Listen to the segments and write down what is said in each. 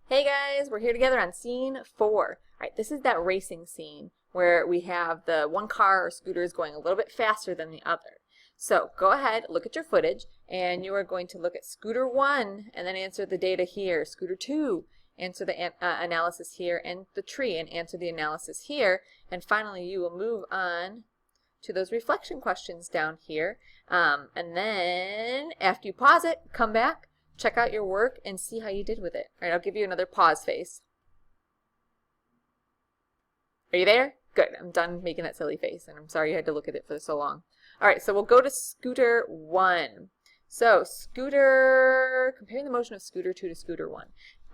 Hey guys, we're here together on scene 4. Alright, this is that racing scene where we have the one car or scooter is going a little bit faster than the other. So go ahead, look at your footage, and you are going to look at scooter 1 and then answer the data here. Scooter 2, answer the analysis here, and the tree and answer the analysis here. And finally you will move on to those reflection questions down here. And then after you pause it, come back. Check out your work and see how you did with it. All right, I'll give you another pause face. Are you there? Good. I'm done making that silly face, and I'm sorry you had to look at it for so long. All right, so we'll go to scooter 1. So comparing the motion of scooter 2 to scooter 1.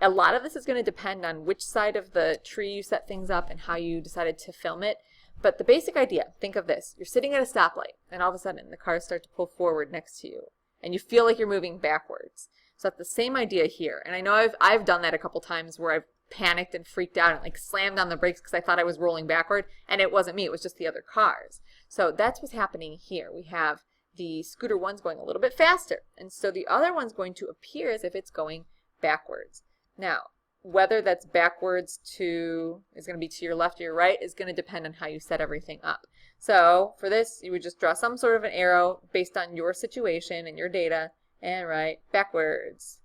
A lot of this is going to depend on which side of the tree you set things up and how you decided to film it. But the basic idea, think of this. You're sitting at a stoplight, and all of a sudden the cars start to pull forward next to you, and you feel like you're moving backwards. So that's the same idea here. And I know I've done that a couple times where I've panicked and freaked out and like slammed on the brakes because I thought I was rolling backward, and it wasn't me, it was just the other cars. So that's what's happening here. We have the scooter 1's going a little bit faster, and so the other one's going to appear as if it's going backwards. Now, whether that's backwards is going to be to your left or your right is going to depend on how you set everything up. So for this, you would just draw some sort of an arrow based on your situation and your data, and write backwards.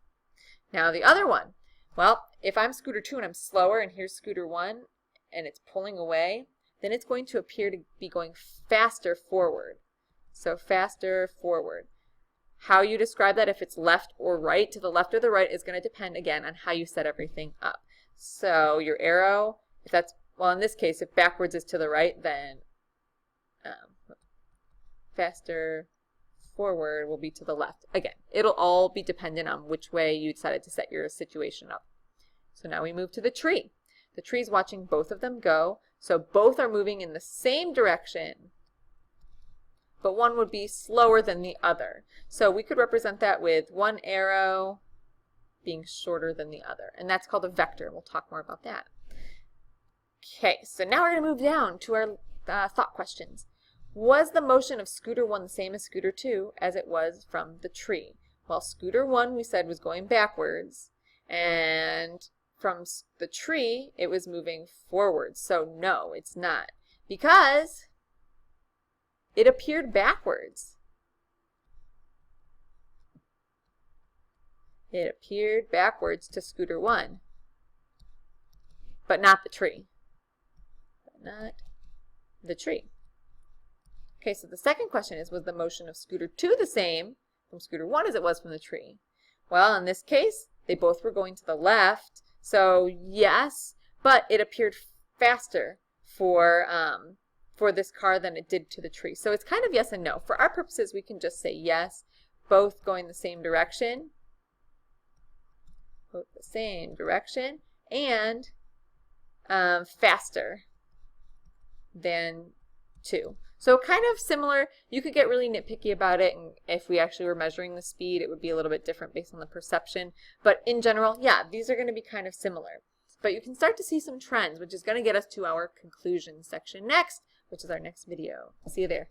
Now the other one, well, if I'm scooter 2 and I'm slower and here's scooter 1 and it's pulling away, then it's going to appear to be going faster forward. So faster forward. How you describe that, if it's left or right, to the left or the right, is going to depend again on how you set everything up. So your arrow, if that's, well, in this case, if backwards is to the right, then faster forward will be to the left. Again, it'll all be dependent on which way you decided to set your situation up. So now we move to the tree. The tree's watching both of them go, so both are moving in the same direction, but one would be slower than the other. So we could represent that with one arrow being shorter than the other, and that's called a vector. We'll talk more about that. Okay, so now we're going to move down to our thought questions. Was the motion of scooter 1 the same as scooter 2 as it was from the tree? Well, scooter 1 we said was going backwards, and from the tree it was moving forwards. So no, it's not, because it appeared backwards. It appeared backwards to scooter 1, but not the tree. Not the tree. Okay, so the second question is, was the motion of scooter 2 the same from scooter 1 as it was from the tree? Well, in this case, they both were going to the left, so yes, but it appeared faster for this car than it did to the tree. So it's kind of yes and no. For our purposes, we can just say yes, both going the same direction, and faster than 2. So kind of similar. You could get really nitpicky about it, and if we actually were measuring the speed, it would be a little bit different based on the perception. But in general, yeah, these are going to be kind of similar. But you can start to see some trends, which is going to get us to our conclusion section next, which is our next video. See you there.